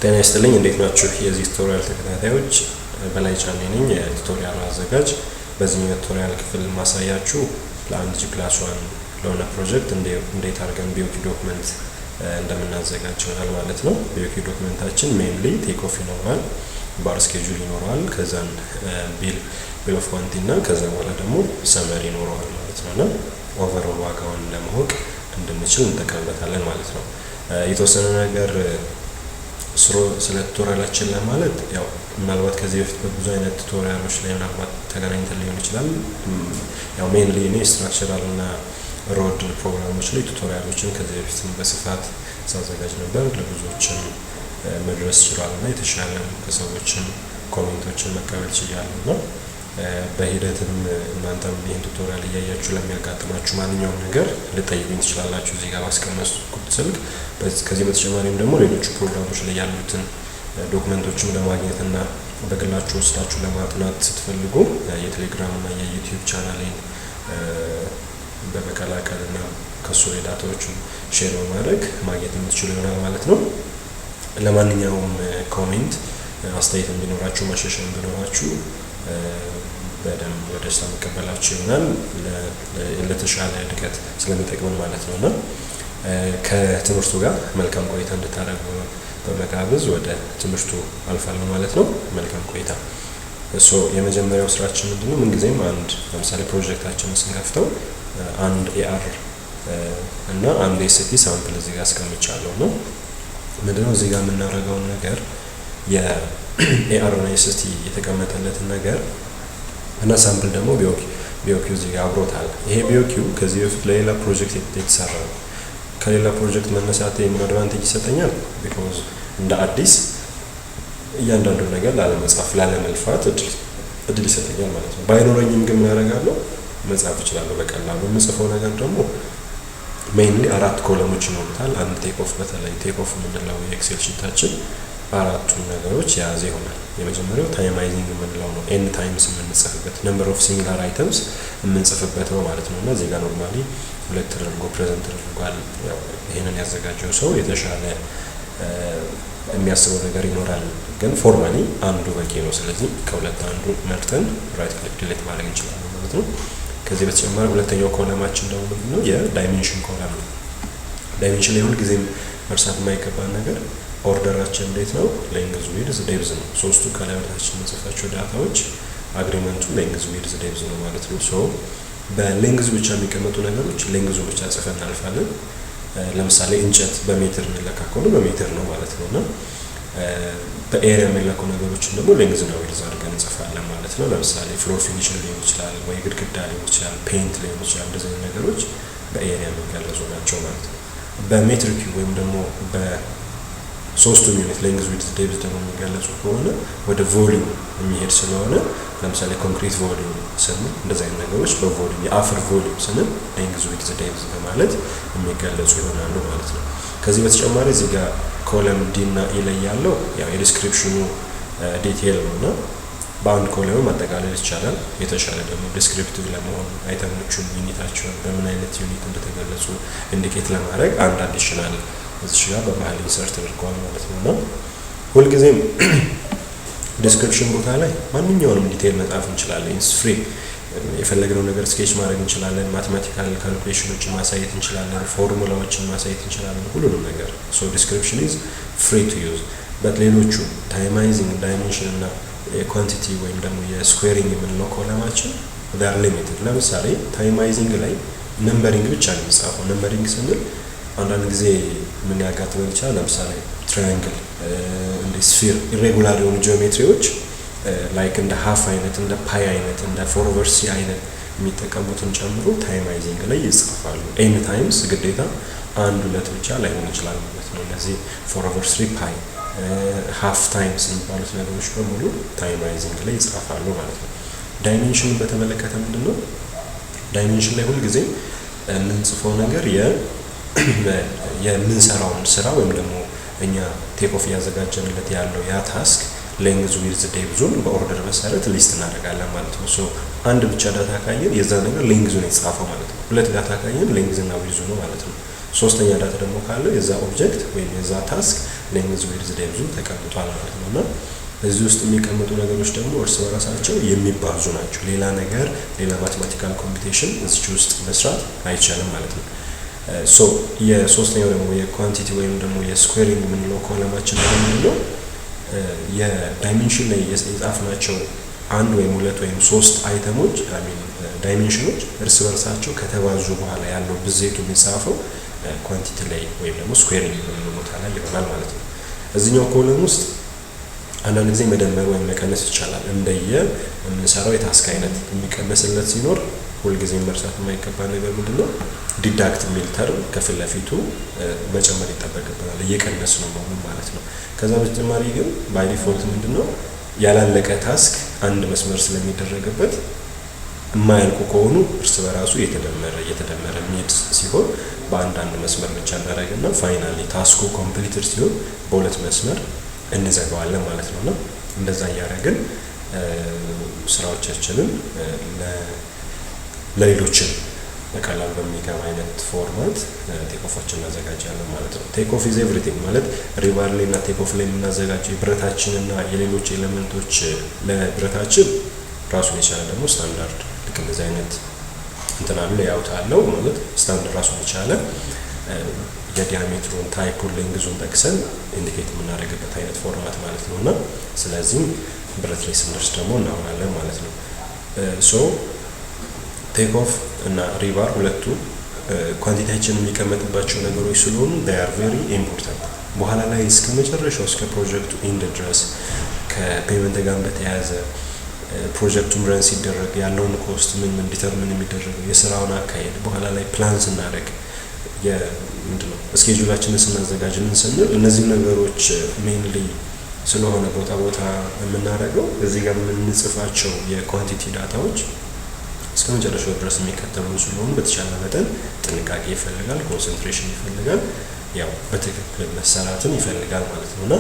ጤና ይስጥልኝ እንዴት ናችሁ? የዚህ ቱቶሪያል ተከታታዮች በላይ ቻኔ ነኝ፣ የቱቶሪያል አዘጋጅ። በዚህ ቱቶሪያል ክፍል ማሳያችሁ ለአንድ G+1 ለሆነ ፕሮጀክት እንዴት አድርገን BOQ ዶክመንት እንደምናዘጋጅ ይሆናል ማለት ነው። BOQ ዶክመንታችን ሜንሊ ቴክ ኦፍ ይኖራል፣ ባር ስኬጁል ይኖራል፣ ከዛን ቢል ኦፍ ኳንቲ እና ከዛ በኋላ ደግሞ ሰመሪ ይኖረዋል ማለት ነው። እና ኦቨርኦል ዋጋውን ለማወቅ እንድንችል እንጠቀምበታለን ማለት ነው። የተወሰነ ነገር ስለ ቱቶሪያላችን ለማለት ያው ምናልባት ከዚህ በፊት በብዙ አይነት ቱቶሪያሎች ላይ ምናልባት ተገናኝተን ሊሆን ይችላል። ያው ሜንሊ እኔ ስትራክቸራል እና ሮድ ፕሮግራሞች ላይ ቱቶሪያሎችን ከዚህ በፊት በስፋት ሳዘጋጅ ነበር። ለብዙዎችም መድረስ ይችላል እና የተሻለ ከሰዎችን ኮሜንቶችን መቀበል ችያለሁ እና በሂደትም እናንተም ይህን ቱቶሪያል እያያችሁ ለሚያጋጥማችሁ ማንኛውም ነገር ልጠይቁኝ ትችላላችሁ እዚህ ጋር ባስቀመጥኩት ስልክ። ከዚህ በተጨማሪም ደግሞ ሌሎች ፕሮግራሞች ላይ ያሉትን ዶክመንቶችን ለማግኘት እና በግላችሁ ወስዳችሁ ለማጥናት ስትፈልጉ የቴሌግራም እና የዩቲዩብ ቻናሌን በመቀላቀል እና ከሱ ላይ ዳታዎችን ሼር በማድረግ ማግኘት የምትችሉ ይሆናል ማለት ነው። ለማንኛውም ኮሜንት አስተያየት እንዲኖራችሁ ማሻሻያ እንዲኖራችሁ በደንብ በደስታ መቀበላችሁ ይሆናል፣ ለተሻለ እድገት ስለሚጠቅመን ማለት ነው። እና ከትምህርቱ ጋር መልካም ቆይታ እንድታደርጉ በመጋበዝ ወደ ትምህርቱ አልፋለሁ ማለት ነው። መልካም ቆይታ። የመጀመሪያው ስራችን ምንድነው? ምንጊዜም አንድ ለምሳሌ ፕሮጀክታችንን ስንከፍተው አንድ AR እና አንድ ST ሳምፕል እዚህ ጋር አስቀምጫለሁ ነው። ምንድነው እዚህ ጋር የምናደርገውን ነገር የAR እና ST የተቀመጠለትን ነገር እና ሳምፕል ደግሞ BOQ እዚህ ጋር አብሮታል። ይሄ BOQ ከዚህ በፊት ለሌላ ፕሮጀክት የተሰራ ነው። ከሌላ ፕሮጀክት መነሳት የምን አድቫንቴጅ ይሰጠኛል? ቢኮዝ እንደ አዲስ እያንዳንዱ ነገር ላለመጻፍ ላለመልፋት እድል ይሰጠኛል ማለት ነው። ባይኖረኝም ግን ምን አደርጋለሁ? መጻፍ እችላለሁ በቀላሉ። የምጽፈው ነገር ደግሞ ሜይንሊ 4 ኮለሞች ይኖሩታል። አንድ ቴክ ኦፍ፣ በተለይ ቴክ ኦፍ የምንለው የኤክሴል ሺታችን አራቱን ነገሮች የያዘ ይሆናል። የመጀመሪያው ታይማይዚንግ የምንለው ነው። ኤን ታይምስ የምንጽፍበት ነምበር ኦፍ ሲንጉላር አይተምስ የምንጽፍበት ነው ማለት ነው። እና እዚህ ጋር ኖርማሊ 2 ተደርጎ ፕሬዘንት ተደርጓል። ያው ይሄንን ያዘጋጀው ሰው የተሻለ የሚያስበው ነገር ይኖራል፣ ግን ፎርማሊ አንዱ በቂ ነው። ስለዚህ ከሁለት አንዱ መርጠን ራይት ክሊክ ዲሊት ማድረግ እንችላለን ማለት ነው። ከዚህ በተጨማሪ ሁለተኛው ኮለማችን ደግሞ ምንድነው? የዳይሜንሽን ኮለም ነው። ዳይሜንሽን ላይ ሁልጊዜም መርሳት የማይገባን ነገር ኦርደራችን እንዴት ነው? ሌንግዝ ዊድዝ ዴፕዝ ነው። ሶስቱ ከላይ ወደታችን የምንጽፋቸው ዳታዎች አግሪመንቱ ሌንግዝ ዊድዝ ዴፕዝ ነው ማለት ነው። በሌንግዝ ብቻ የሚቀመጡ ነገሮች ሌንግዙ ብቻ ጽፈን እናልፋለን። ለምሳሌ እንጨት በሜትር የሚለካ ከሆነ በሜትር ነው ማለት ነው። እና በኤሪያ የሚለኩ ነገሮችን ደግሞ ሌንግዝ እና ዊድዝ አድርገን እንጽፋለን ማለት ነው። ለምሳሌ ፍሎር ፊኒሽን ሊሆን ይችላል፣ ወይ ግድግዳ ሊሆን ይችላል፣ ፔንት ሊሆን ይችላል። እንደዚህ አይነት ነገሮች በኤሪያ የሚገለጹ ናቸው ማለት ነው። በሜትር ኪዩብ ወይም ደግሞ ሶስቱም ዩኒት ሌንግዝ ዊድዝ ዴፕዝ ደግሞ የሚገለጹ ከሆነ ወደ ቮሊዩም የሚሄድ ስለሆነ ለምሳሌ ኮንክሪት ቮሊዩም ስንል እንደዚህ አይነት ነገሮች በቮሊዩም የአፈር ቮሊዩም ስንል ሌንግዝ ዊድዝ ዴፕዝ በማለት የሚገለጹ ይሆናሉ ማለት ነው። ከዚህ በተጨማሪ እዚህ ጋር ኮለም ዲ እና ኢ ላይ ያለው ያው የዲስክሪፕሽኑ ዲቴይል ነው እና በአንድ ኮለም ማጠቃለል ይቻላል። የተሻለ ደግሞ ዲስክሪፕቲቭ ለመሆን አይተሞቹን ዩኒታቸውን በምን አይነት ዩኒት እንደተገለጹ ኢንዲኬት ለማድረግ አንድ አዲሽናል እዚህ ጋር በመሃል ኢንሰርት ተደርጓል ማለት ነው። እና ሁልጊዜም ዲስክሪፕሽን ቦታ ላይ ማንኛውንም ዲቴይል መጻፍ እንችላለን። ኢትስ ፍሪ። የፈለግነው ነገር ስኬች ማድረግ እንችላለን። ማቴማቲካል ካልኩሌሽኖችን ማሳየት እንችላለን። ፎርሙላዎችን ማሳየት እንችላለን። ሁሉንም ነገር ዲስክሪፕሽን ኢዝ ፍሪ ቱ ዩዝ። በት ሌሎቹ ታይማይዚንግ፣ ዳይሜንሽን እና የኳንቲቲ ወይም ደግሞ የስኩዌሪንግ የምንለው ኮለማችን ዳር ሊሚትድ። ለምሳሌ ታይማይዚንግ ላይ ነምበሪንግ ብቻ ነው የሚጻፈው። ነምበሪንግ ስንል አንዳንድ ጊዜ ምን ያጋጥመን ይችላል? ለምሳሌ ትራያንግል፣ እንደ ስፊር፣ ኢሬጉላር የሆኑ ጂኦሜትሪዎች ላይክ እንደ ሃፍ አይነት፣ እንደ ፓይ አይነት፣ እንደ 4/c አይነት የሚጠቀሙትን ጨምሮ ታይማይዚንግ ላይ ይጻፋሉ። ኤን ታይምስ ግዴታ 1-2 ብቻ ላይሆን ይችላል ማለት ነው። እነዚህ 4/3 ፓይ፣ ሃፍ ታይምስ የሚባሉት ነገሮች በሙሉ ታይማይዚንግ ላይ ይጻፋሉ ማለት ነው። ዳይሜንሽንን በተመለከተ ምንድነው? ዳይሜንሽን ላይ ሁልጊዜ የምንጽፈው ነገር የምንሰራውን ስራ ወይም ደግሞ እኛ ቴክ ኦፍ እያዘጋጀንለት ያለው ያ ታስክ ሌንግዝ ዊድዝ ዴፕዙን በኦርደር መሰረት ሊስት እናደርጋለን ማለት ነው። አንድ ብቻ ዳታ ካየን የዛ ነገር ሌንግዙ ነው የተጻፈው ማለት ነው። ሁለት ዳታ ካየን ሌንግዝ እና ዊድዙ ነው ማለት ነው። ሶስተኛ ዳታ ደግሞ ካለው የዛ ኦብጀክት ወይም የዛ ታስክ ሌንግዝ ዊድዝ ዴፕዙ ተቀምጧል ማለት ነውና እዚህ ውስጥ የሚቀመጡ ነገሮች ደግሞ እርስ በራሳቸው የሚባዙ ናቸው። ሌላ ነገር ሌላ ማቴማቲካል ኮምፒውቴሽን እዚህ ውስጥ መስራት አይቻልም ማለት ነው። ሶ የሶስተኛው ደግሞ የኳንቲቲ ወይም ደግሞ የስኩዌሪንግ የምንለው ኮለማችን ደግሞ ምንድነው የዳይሜንሽን ላይ የጻፍናቸው አንድ ወይም ሁለት ወይም ሶስት አይተሞች ዳይሜንሽኖች እርስ በርሳቸው ከተባዙ በኋላ ያለው ብዜቱ የሚጻፈው ኳንቲቲ ላይ ወይም ደግሞ ስኩዌሪንግ የምንለው ቦታ ላይ ይሆናል ማለት ነው። እዚህኛው ኮለም ውስጥ አንዳንድ ጊዜ መደመር ወይም መቀነስ ይቻላል። እንደየ የምንሰራው የታስክ አይነት የሚቀነስለት ሲኖር ሁልጊዜ መርሳት የማይገባ ነገር ምንድነው ዲዳክት የሚል ተርም ከፊት ለፊቱ መጨመር ይጠበቅብናል። እየቀነስ ነው ማለት ነው። ከዛ በተጨማሪ ግን ባይ ዲፎልት ምንድነው ያላለቀ ታስክ አንድ መስመር ስለሚደረግበት የማያልቁ ከሆኑ እርስ በራሱ እየተደመረ የሚሄድ ሲሆን በአንድ መስመር ብቻ እናደርግና ፋይናሊ ታስኩ ኮምፕሊትድ ሲሆን በሁለት መስመር እንዘጋዋለን ማለት ነውና እንደዛ እያደረግን ስራዎቻችንን ለሌሎችን በቀላሉ በሚገባ አይነት ፎርማት ቴክኦፋችን እናዘጋጃለን ማለት ነው። ቴክ ኦፍ ኢዝ ኤቭሪቲንግ ማለት ሪባር ላይ እና ቴክ ኦፍ ላይ የምናዘጋጀው የብረታችን እና የሌሎች ኤሌመንቶች ለብረታችን ራሱን የቻለ ደግሞ ስታንዳርድ ልክ እንደዚህ አይነት እንትን አለ ሌአውት አለው ማለት ስታንዳርድ ራሱን የቻለ የዲያሜትሩን ታይፑን ሌንግዙን ጠቅሰን ኢንዲኬት የምናደርግበት አይነት ፎርማት ማለት ነውና ስለዚህም ብረት ላይ ስንደርስ ደግሞ እናወራለን ማለት ነው። ሶ ቴክ ኦፍ እና ሪባር ሁለቱ ኳንቲቲያችን የሚቀመጥባቸው ነገሮች ስለሆኑ they are very important። በኋላ ላይ እስከ መጨረሻው እስከ ፕሮጀክቱ ኢንድ ድረስ ከፔመንት ጋር በተያያዘ ፕሮጀክቱን ረን ሲደረግ ያለውን ኮስት ምን ዲተርሚን የሚደረገው የስራውን አካሄድ በኋላ ላይ ፕላን ስናደርግ ምንድነው ስኬጁላችንን ስናዘጋጅ ምን ስንል እነዚህ ነገሮች ሜንሊ ስለሆነ ቦታ የምናደርገው እዚህ ጋር የምንጽፋቸው የኳንቲቲ ዳታዎች እስከ መጨረሻው ድረስ የሚከተሉ ስለሆኑ በተቻለ መጠን ጥንቃቄ ይፈልጋል፣ ኮንሰንትሬሽን ይፈልጋል፣ ያው በትክክል መሰራትን ይፈልጋል ማለት ነውና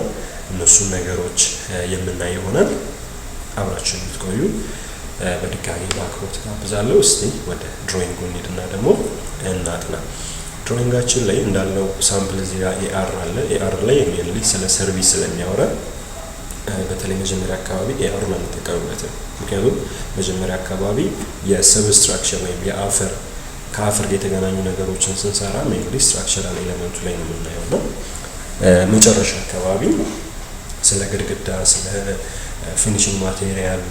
እነሱን ነገሮች የምናይ ይሆናል። አብራችሁ እንድትቆዩ በድጋሚ በአክብሮት ጋብዛለሁ። እስቲ ወደ ድሮይንጉ እንሂድና ደግሞ እናጥና። ድሮይንጋችን ላይ እንዳለው ሳምፕል እዚህ ጋር ኤአር አለ። ኤአር ላይ ሜንሊ ስለ ሰርቪስ ስለሚያወራ በተለይ መጀመሪያ አካባቢ ኤአር ነው የምንጠቀምበት። ምክንያቱም መጀመሪያ አካባቢ የሰብስትራክቸር ወይም ከአፈር ጋር የተገናኙ ነገሮችን ስንሰራ ሜንሊ ስትራክቸራል ኤሌመንቱ ላይ ነው የምናየውና መጨረሻ አካባቢ ስለ ግድግዳ፣ ስለ ፊኒሽንግ ማቴሪያል፣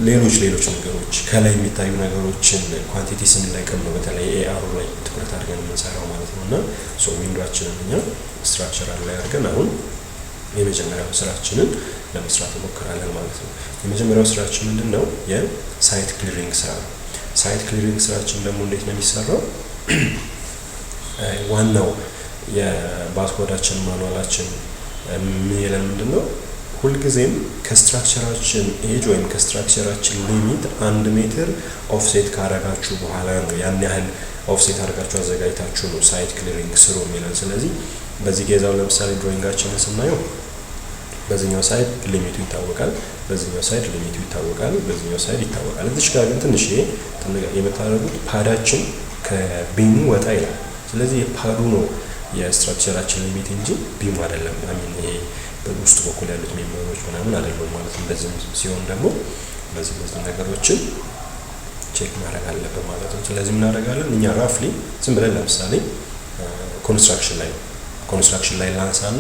ሌሎች ነገሮች ከላይ የሚታዩ ነገሮችን ኳንቲቲ ስንለቅም ነው በተለይ ኤአር ላይ ትኩረት አድርገን የምንሰራው ማለት ነውና ሶ ዊንዶአችንን እኛ ስትራክቸራል ላይ አድርገን አሁን የመጀመሪያው ስራችንን ለመስራት እንሞክራለን ማለት ነው። የመጀመሪያው ስራችን ምንድነው? የሳይት ክሊሪንግ ስራ ነው። ሳይት ክሊሪንግ ስራችን ደግሞ እንዴት ነው የሚሰራው? ዋናው የባስኮዳችን ማኑዋላችን የሚለን ምንድነው? ሁልጊዜም ከስትራክቸራችን ኤጅ ወይም ከስትራክቸራችን ሊሚት 1 ሜትር ኦፍሴት ካረጋችሁ በኋላ ነው ያን ያህል ኦፍሴት አድርጋችሁ አዘጋጅታችሁ ነው ሳይት ክሊሪንግ ስሩ የሚለን። ስለዚህ በዚህ ጌዛው ለምሳሌ ድሮይንጋችንን ስናየው በዚህኛው ሳይድ ሊሚቱ ይታወቃል፣ በዚህኛው ሳይድ ሊሚቱ ይታወቃል፣ በዚህኛው ሳይድ ይታወቃል። እዚህ ጋር ግን ትንሽ የምታደርጉት ፓዳችን ከቢሙ ወጣ ይላል። ስለዚህ የፓዱ ነው የስትራክቸራችን ሊሚት እንጂ ቢሙ አይደለም። ይሄ በውስጥ በኩል ያሉት ሜምበሮች ምናምን አይደለም ማለት ነው። እንደዚህ ሲሆን ደግሞ በዚህ ነገሮችን ቼክ ማድረግ አለበት ማለት ነው። ስለዚህ ምን እናደርጋለን እኛ ራፍሊ ዝም ብለን ለምሳሌ ኮንስትራክሽን ላይ ላንሳና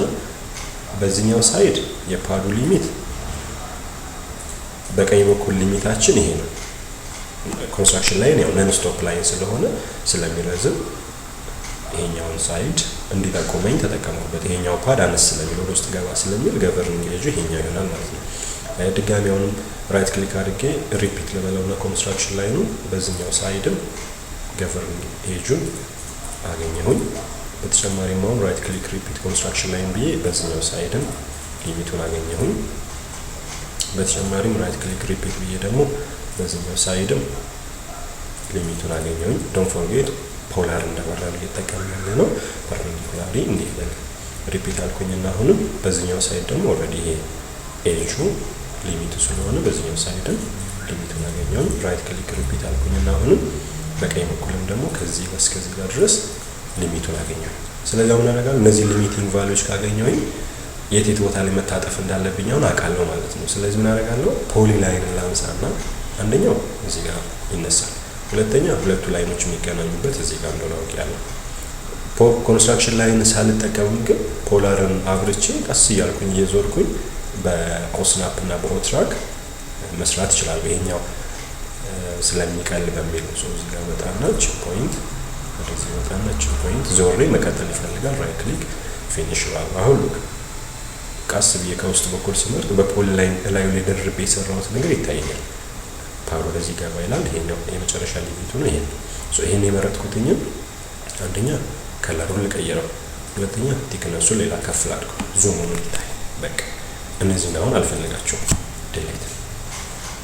በዚህኛው ሳይድ የፓዱ ሊሚት በቀኝ በኩል ሊሚታችን ይሄ ነው። ኮንስትራክሽን ላይ ነው ነን ስቶፕ ላይን ስለሆነ ስለሚረዝም ይሄኛውን ሳይድ እንዲጠቁመኝ ተጠቀምኩበት። ይሄኛው ፓድ አነስ ስለሚል ወደ ውስጥ ገባ ስለሚል ገቨርኒንግ ኤጁ ይሄኛው ይሆናል ማለት ነው። ድጋሚ አሁንም ራይት ክሊክ አድርጌ ሪፒት ለበለውና ኮንስትራክሽን ላይ ነው በዚህኛው ሳይድም ገቨርኒንግ ኤጁን አገኘሁኝ። በተጨማሪም አሁን ራይት ክሊክ ሪፒት ኮንስትራክሽን ላይን ብዬ በዚህኛው ሳይድም ሊሚቱን አገኘሁኝ። በተጨማሪም ራይት ክሊክ ሪፒት ብዬ ደግሞ በዚህኛው ሳይድም ሊሚቱን አገኘሁኝ። ዶንት ፎርጌት ፖላር እንደበራል እየተጠቀምን ያለ ነው። ፐርፔንዲኩላሪ እንዴት ነው ሪፒት አልኩኝና አሁንም በዚህኛው ሳይድ ደግሞ ኦልሬዲ ይሄ ኤጁ ሊሚቱ ስለሆነ በዚህኛው ሳይድም ሊሚቱን አገኘሁኝ። ራይት ክሊክ ሪፒት አልኩኝና አሁንም በቀኝ በኩልም ደግሞ ከዚህ እስከዚህ ጋር ድረስ ሊሚቱን አገኘሁ። ስለዚህ አሁን አደርጋለሁ እነዚህ ሊሚቲንግ ቫልዩዎች ካገኘሁኝ የት ቦታ ላይ መታጠፍ እንዳለብኝ አሁን አውቃለሁ ማለት ነው። ስለዚህ ምን አደርጋለሁ ፖሊ ላይን ላንሳና አንደኛው እዚህ ጋር ይነሳል፣ ሁለተኛ ሁለቱ ላይኖች የሚገናኙበት እዚህ ጋር እንደሆነ አውቄያለሁ። ኮንስትራክሽን ላይን ሳልጠቀምም ግን ፖላርን አብርቼ ቀስ እያልኩኝ እየዞርኩኝ በኦስናፕ እና በኦትራክ መስራት ይችላል። ይሄኛው ስለሚቀል በሚል ነው። እዚህ ጋር መጣና ቺ ፖይንት ወደዚህ መጣና ቺ ፖይንት ዞሬ መቀጠል ይፈልጋል። ራይት ክሊክ ፊኒሽ ባል። አሁን ቀስ ብዬ ከውስጥ በኩል ስመርጥ በፖሊ ላይን ላይ ደርቤ የሰራሁት ነገር ይታየኛል። ፓወር ወደዚህ ገባ ይላል። ይሄኛው የመጨረሻ ሊሚቱ ነው። ይሄን የመረጥኩትኝም አንደኛ ከለሩን ልቀይረው፣ ሁለተኛ ቲክነሱን ሌላ ከፍ ላድርገው፣ ዙሙን ይታይ። በቃ እነዚህን አሁን አልፈልጋቸውም፣ ዲሊት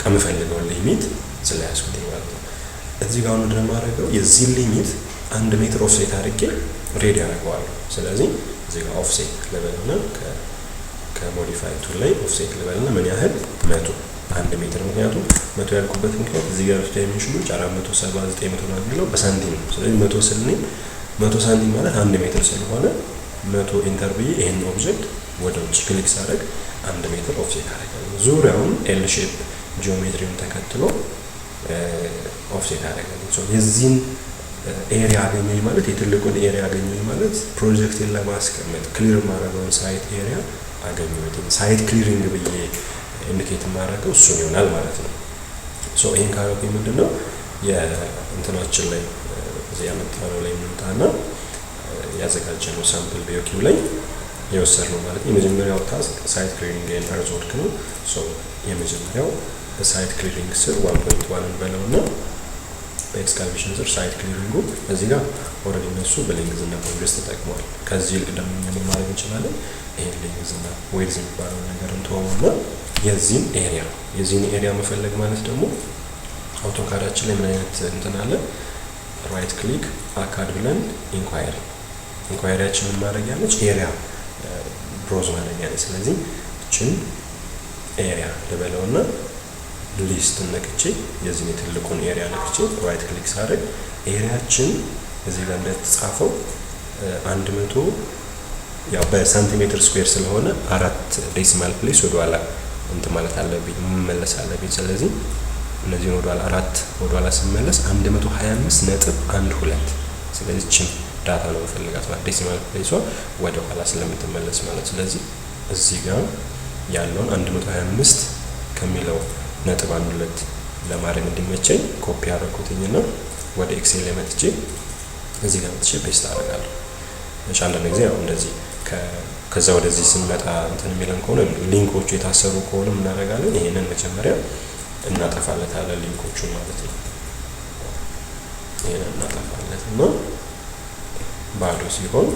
ከምፈልገው ሊሚት ስለያዝኩት ማለት ነው። እዚህ ጋር ነው እንደማደርገው የዚህ ሊሚት 1 ሜትር ኦፍሴት አድርጌ ሬዲ አደርገዋለሁ። ስለዚህ እዚህ ጋር ኦፍሴት ልበልና ከሞዲፋይ ቱል ላይ ኦፍሴት ልበልና ምን ያህል 1 ሜትር። ምክንያቱም 100 ያልኩበት ምክንያት እዚህ ጋር ዳይሜንሽኖች 470 900 ነው የሚለው በሳንቲም ነው። ስለዚህ 100 ስልኝ 100 ሳንቲም ማለት 1 ሜትር ስለሆነ 100 ኢንተር ብዬ ይሄን ኦብጀክት ወደ ውጭ ክሊክ ሳደርግ 1 ሜትር ኦፍሴት አደርጋለሁ። ዙሪያውን ኤል ሼፕ ጂኦሜትሪውን ተከትሎ ኦፍሴት አደረጋለሁ። ሶ የዚህን ኤሪያ አገኘኝ ማለት የትልቁን ኤሪያ አገኘኝ ማለት ፕሮጀክትን ለማስቀመጥ ክሊር ማድረገውን ሳይት ኤሪያ አገኘሁት። ሳይት ክሊሪንግ ብዬ ኢንዲኬት ማድረገው እሱን ይሆናል ማለት ነው። ሶ ይሄን ካረኩኝ ምንድነው የእንትናችን ላይ እዚህ ያመጣነው ላይ እንምጣና ያዘጋጀነው ሳምፕል ቢኦኪው ላይ የወሰድነው ማለት የመጀመሪያው ታስክ ሳይት ክሊሪንግ ኤንድ አርዝ ወርክ ነው። ሶ የመጀመሪያው በሳይት ክሊሪንግ ስር 1.1 እንበለውና በኤክስካቬሽን ስር ሳይት ክሊሪንጉ እዚህ ጋር ኦልሬዲ እነሱ በሌንግዝ እና በዊድዝ ተጠቅመዋል። ከዚህ ይልቅ ደግሞ ምን ማድረግ እንችላለን? ይሄን ሌንግዝ እና ዊድዝ የሚባለው ነገር እንተወውና የዚህን ኤሪያ መፈለግ ማለት ደግሞ አውቶካዳችን ላይ ምን አይነት እንትን አለ? ራይት ክሊክ አካድ ብለን ኢንኳየሪያችንን ማድረግ ያለች ኤሪያ ብሮዝ ማድረግ ያለች። ስለዚህ እችን ኤሪያ ልበለውና ሊስት ነክቼ የዚህ ትልቁን ኤሪያ ነክቼ ራይት ክሊክ ሳደርግ ኤሪያችን እዚህ ጋር እንደተጻፈው 100 ያው በሳንቲሜትር ስኩዌር ስለሆነ 4 ዴሲማል ፕሌስ ወደኋላ እንትን ማለት አለብኝ መመለስ አለብኝ። ስለዚህ እነዚህን ወደኋላ ስመለስ 125.12 ስለዚህ እቺን ዳታ ነው የምፈልጋት ማለት ዴሲማል ፕሌሷ ወደኋላ ስለምትመለስ ማለት። ስለዚህ እዚህ ጋር ያለውን 125 ከሚለው ነጥብ 12 ለማድረግ እንዲመቸኝ ኮፒ አደረኩትኝና ወደ ኤክሴል ላይ መጥቼ እዚህ ጋር መጥቼ ፔስት አደርጋለሁ። እሺ አንዳንድ ጊዜ ያው እንደዚህ ከዛ ወደዚህ ስንመጣ እንትን የሚለን ከሆነ ሊንኮቹ የታሰሩ ከሆነ ምን እናደርጋለን? ይሄንን መጀመሪያ እናጠፋለታለን ሊንኮቹን ማለት ነው። ይሄንን እናጠፋለትና ባዶ ሲሆን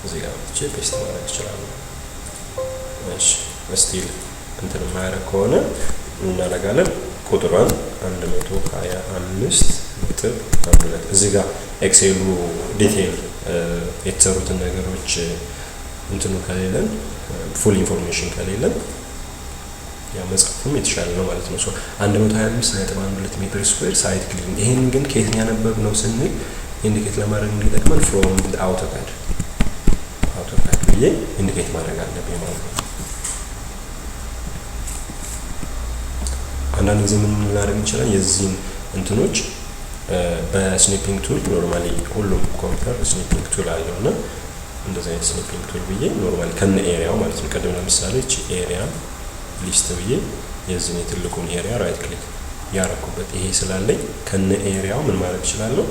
እዚህ ጋር መጥቼ ፔስት ማድረግ እችላለሁ። እሺ ስቲል እንትን የማያደርግ ከሆነ እናደርጋለን ቁጥሯን 125.12 እዚህ ጋር ኤክሴሉ ዲቴይል የተሰሩትን ነገሮች እንትኑ ከሌለን ፉል ኢንፎርሜሽን ከሌለን ያ መጽሐፍም የተሻለ ነው ማለት ነው። ሶ 125.12 ሜትር ስኩዌር ሳይት ክሊሪንግ። ይሄን ግን ከየት ያነበብነው ስንል ኢንዲኬት ለማድረግ እንዲጠቅመን ፍሮም አውቶካድ ብዬ ኢንዲኬት ማድረግ አለብኝ ማለት ነው። አንዳንድ ጊዜ ምን ልናደርግ እንችላለን? የዚህን እንትኖች በስኒፒንግ ቱል ኖርማሊ ሁሉም ኮምፒውተር ስኒፒንግ ቱል አለው እና እንደዚህ አይነት ስኒፒንግ ቱል ብዬ ኖርማሊ ከነ ኤሪያው ማለት ነው። ቀደም ለምሳሌ እቺ ኤሪያ ሊስት ብዬ የዚህን የትልቁን ኤሪያ ራይት ክሊክ ያረኩበት ይሄ ስላለኝ ከነ ኤሪያው ምን ማድረግ እችላለሁ?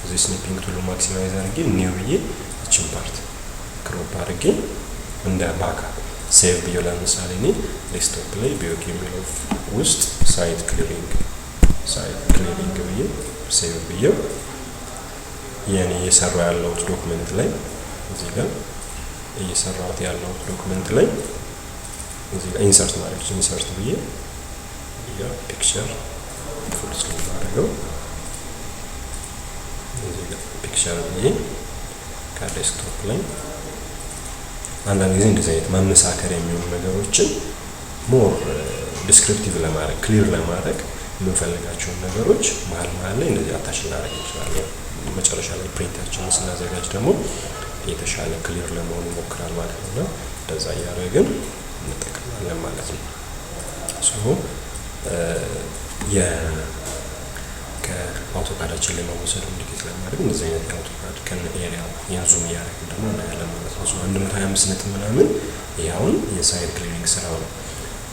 እዚህ ስኒፒንግ ቱል ማክሲማይዝ አድርጌ ኒው ብዬ እቺን ፓርት ክሮፕ አድርጌ እንደ ባክአፕ ሴቭ ብዬ ለምሳሌ እኔ ዴስክቶፕ ላይ ቢኦኪ የሚለው ውስጥ ሳይት ክሊሪንግ ብዬ ሴቭ ብዬ የኔ እየሰራው ያለሁት ዶክመንት ላይ እዚህ ጋር እየሰራሁት ያለሁት ዶክመንት ላይ እዚህ ጋር ኢንሰርት ማድረግ ኢንሰርት ብዬ እዚህ ጋር ፒክቸር ፉል ስክሪን አድርገው እዚህ ጋር ፒክቸር ብዬ ከዴስክቶፕ ላይ አንዳንድ ጊዜ እንደዚህ አይነት ማመሳከር የሚሆኑ ነገሮችን ሞር ዲስክሪፕቲቭ ለማድረግ ክሊር ለማድረግ የምንፈልጋቸውን ነገሮች መሀል ላይ እንደዚህ አታች እናደርግ እንችላለን። መጨረሻ ላይ ፕሪንታችንን ስናዘጋጅ ደግሞ የተሻለ ክሊር ለመሆን ይሞክራል ማለት ነው። እና እንደዛ እያደረግን እንጠቀማለን ማለት ነው። ሶ ከአውቶካዳችን ላይ መወሰድ ኢንዲኬት ለማድረግ እንደዚህ አይነት የአውቶካድ ከነ ኤሪያው የዙም እያደረግን ደግሞ እናያለን ማለት ነው። 125 ነጥብ ምናምን ያውን የሳይድ ክሊሪንግ ስራው ነው።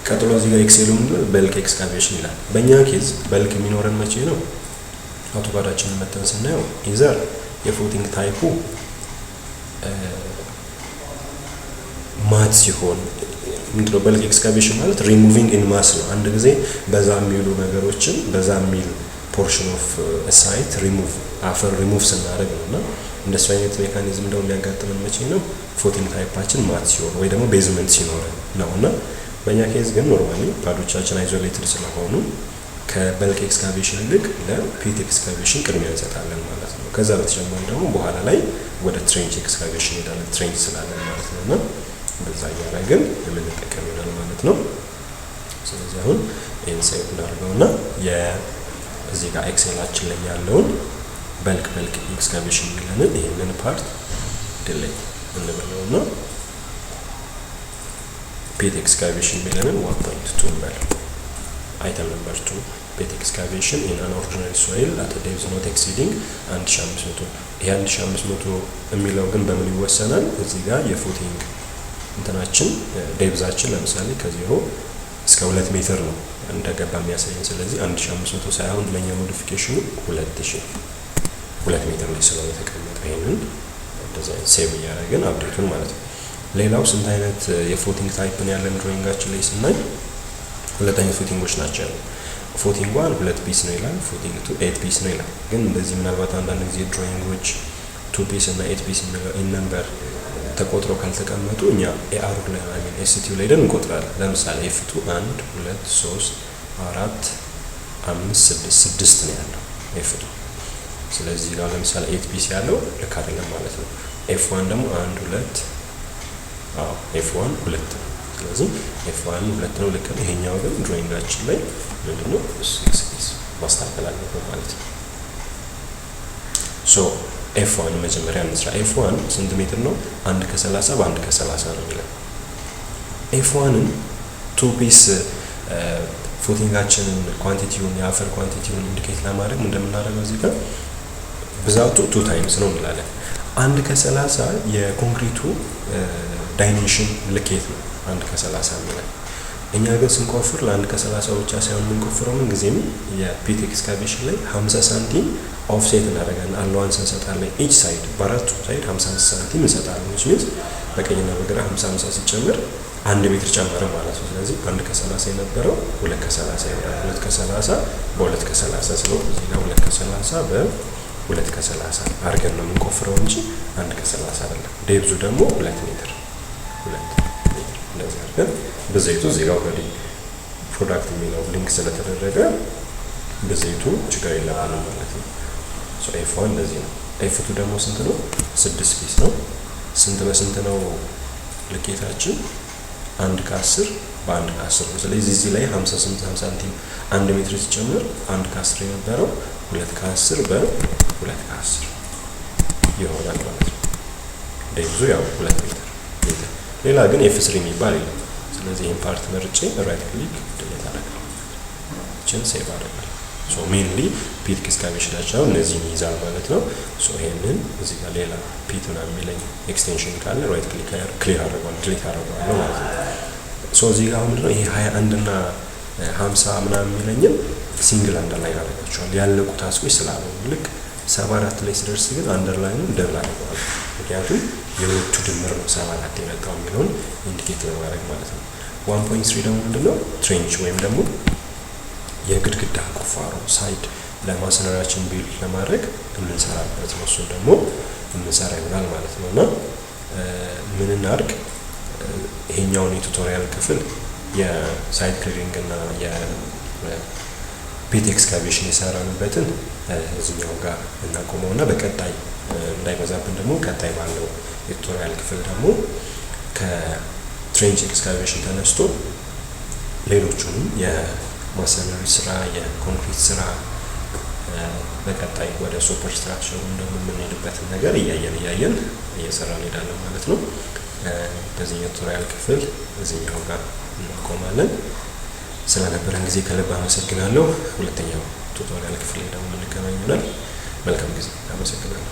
ቀጥሎ እዚህ ጋር ኤክሴሉን በልክ ኤክስካቬሽን ይላል። በእኛ ኬዝ በልክ የሚኖረን መቼ ነው? አውቶካዳችንን መተን ስናየው ኢዘር የፉቲንግ ታይፑ ማት ሲሆን ምንድነው በልክ ኤክስካቬሽን ማለት ሪሙቪንግ ኢን ማስ ነው። አንድ ጊዜ በዛ የሚሉ ነገሮችን በዛ የሚል ፖርሽን ኦፍ ሳይት ሪሙቭ አፈር ሪሙቭ ስናደርግ ነው። እና እንደሱ አይነት ሜካኒዝም ደግሞ የሚያጋጥመን መቼ ነው? ፉቲንግ ታይፓችን ማት ሲሆን ወይ ደግሞ ቤዝመንት ሲኖረን ነው። እና በእኛ ኬዝ ግን ኖርማሊ ፓዶቻችን አይዞሌትድ ስለሆኑ ከበልክ ኤክስካቬሽን ይልቅ ለፒት ኤክስካቬሽን ቅድሚያ እንሰጣለን ማለት ነው። ከዛ በተጨማሪ ደግሞ በኋላ ላይ ወደ ትሬንች ኤክስካቬሽን ሄዳለን ትሬንች ስላለን ማለት ነው። እና በዛ እያደረግን የምንጠቀም ይሆናል ማለት ነው። ስለዚህ አሁን ይህን ሴቭ እናድርገውና እዚህ ጋር ኤክሴላችን ላይ ያለውን በልክ ኤክስካቬሽን የሚለንን ይህንን ፓርት ድላይ እንበለውና ፒት ኤክስካቬሽን የሚለንን 1.2 እንበል። አይተም ነምበር 2 ፒት ኤክስካቬሽን ኢን አን ኦርዲናሪ ሶይል አት ዴፕዝ ኖት ኤክሲዲንግ 1500። ይሄ 1500 የሚለው ግን በምን ይወሰናል? እዚህ ጋር የፉቲንግ እንትናችን ዴፕዛችን ለምሳሌ ከ0 እስከ 2 ሜትር ነው እንደገባ የሚያሳየን። ስለዚህ 1500 ሳይሆን ለኛ ሞዲፊኬሽኑ 2 ሜትር ላይ ስለሆነ የተቀመጠው ይሄንን እንደዛ ሴቭ እያደረግን አፕዴቱን ማለት ነው። ሌላው ስንት አይነት የፉቲንግ ታይፕ ነው ያለን ድሮይንጋችን ላይ ስናይ 2 አይነት ፉቲንጎች ናቸው ያሉ። ፉቲንግ 1 2 ፒስ ነው ይላል፣ ፉቲንግ 2 8 ፒስ ነው ይላል። ግን እንደዚህ ምናልባት አንዳንድ ጊዜ ድሮይንጎች 2 ፒስ እና 8 ፒስ የሚለው ኢን ነምበር ተቆጥረው ካልተቀመጡ እኛ ኤአር ላይ ማለት ኤስቲው ላይ ደን እንቆጥራለን። ለምሳሌ ኤፍ2 1 2 3 4 5 6 ነው ያለው ኤፍ2። ስለዚህ ጋር ለምሳሌ 8 ፒስ ያለው ልክ አይደለም ማለት ነው። ኤፍ1 ደግሞ 1 2 ኤፍ1 2 ነው። ስለዚህ ኤፍ1 2 ነው ልክ ነው። ይሄኛው ግን ድሮይንጋችን ላይ ምንድነው 6 ፒስ ማስተካከል አለበት ማለት ነው። ሶ ኤፍ1 መጀመሪያ እንስራ። ኤፍ1 ስንት ሜትር ነው? 1 ከ30 በ1 ከ30 ነው የሚለው። ኤፍ1ን 2 ፒስ ፉቲንጋችንን ኳንቲቲውን የአፈር ኳንቲቲውን ኢንዲኬት ለማድረግ እንደምናደርገው እዚህ ጋር ብዛቱ 2 ታይምስ ነው እንላለን። 1 ከ30 የኮንክሪቱ ዳይሜንሽን ልኬት ነው 1 ከ30 የሚለው። እኛ ግን ስንቆፍር ለ1 ከ30 ብቻ ሳይሆን የምንቆፍረው ምን ጊዜም የፒት ኤክስካቬሽን ላይ 50 ሳንቲም ኦፍሴት እናደርጋለን፣ አላዋንስ እንሰጣለን። ኢች ሳይድ በአራቱ ሳይድ 55 ሳንቲም እንሰጣለን። which means በቀኝና በግራ 50 ሲጨምር 1 ሜትር ጨመረ ማለት ነው። ስለዚህ 1 ከ30 የነበረው 2 ከ30 ይሆናል። 2 ከ30 በ2 ከ30 ስለሆነ እዚህ ጋር 2 ከ30 በ2 ከ30 አድርገን ነው የምንቆፍረው እንጂ 1 ከ30 አይደለም። ዴብዙ ደግሞ 2 ሜትር እንደዚህ አድርገን በዘይቱ እዚህ ጋር ኦልሬዲ ፕሮዳክት የሚለው ሊንክ ስለተደረገ በዘይቱ ችግር የለብንም ማለት ነው። ሶ ኤፍ1 እንደዚህ ነው። ኤፍ2 ደግሞ ስንት ነው? 6 ፒስ ነው። ስንት በስንት ነው ልኬታችን? 1 ከ10 በ1 ከ10 ነው። ስለዚህ እዚህ ላይ 58 ሳንቲም 1 ሜትር ሲጨምር 1 ከ10 የነበረው 2 ከ10 በ2 ከ10 ይሆናል ማለት ነው። ዴብዙ ያው 2 ሜትር። ሌላ ግን ኤፍ3 የሚባል የለም። ስለዚህ ይህን ፓርት መርጬ ራይት ክሊክ ድሌት አደርጋለሁ። እችን ሴቭ አደርጋለሁ። ሶ ሜንሊ ፒት ኤክስካቬሽናቸው እነዚህን ይይዛል ማለት ነው። ሶ ይሄንን እዚህ ጋር ሌላ ፒት ምናምን የሚለኝ ኤክስቴንሽን ካለ ራይት ክሊክ ክሊር አደርገዋለሁ፣ ድሌት አደርገዋለሁ ማለት ነው። ሶ እዚህ ጋር ምንድነው ይሄ 21 እና 50 ምናምን የሚለኝም ሲንግል አንደርላይን አደርጋቸዋለሁ ያለቁ ታስኮች ስላለው። ልክ 74 ላይ ስደርስ ግን አንደርላይኑን ደብል አደርገዋለሁ። ምክንያቱም የሁለቱ ድምር ነው 74 የመጣው የሚለውን ኢንዲኬት ለማድረግ ማለት ነው። 1.3 ደግሞ ምንድነው ትሬንች ወይም ደግሞ የግድግዳ ቁፋሮ ሳይድ ለማሰነራችን ቢልድ ለማድረግ የምንሰራበት ነው። እሱን ደግሞ የምንሰራ ይሆናል ማለት ነው። እና ምን እናድርግ? ይሄኛውን የቱቶሪያል ክፍል የሳይት ክሊሪንግ እና የፒት ኤክስካቬሽን የሰራንበትን እዚህኛው ጋር እናቆመው እና በቀጣይ እንዳይበዛብን ደግሞ ቀጣይ ባለው የቱቶሪያል ክፍል ደግሞ ከትሬንች ኤክስካቬሽን ተነስቶ ሌሎቹንም የማሰነሪ ስራ፣ የኮንክሪት ስራ በቀጣይ ወደ ሱፐር ስትራክቸሩ ደግሞ የምንሄድበትን ነገር እያየን እየሰራን እንሄዳለን ማለት ነው። በዚህኛው ቱቶሪያል ክፍል እዚህኛው ጋር እናቆማለን። ስለነበረን ጊዜ ከልብ አመሰግናለሁ። ሁለተኛው ቱቶሪያል ክፍል ደግሞ የምንገናኝ ይሆናል። መልካም ጊዜ። አመሰግናለሁ።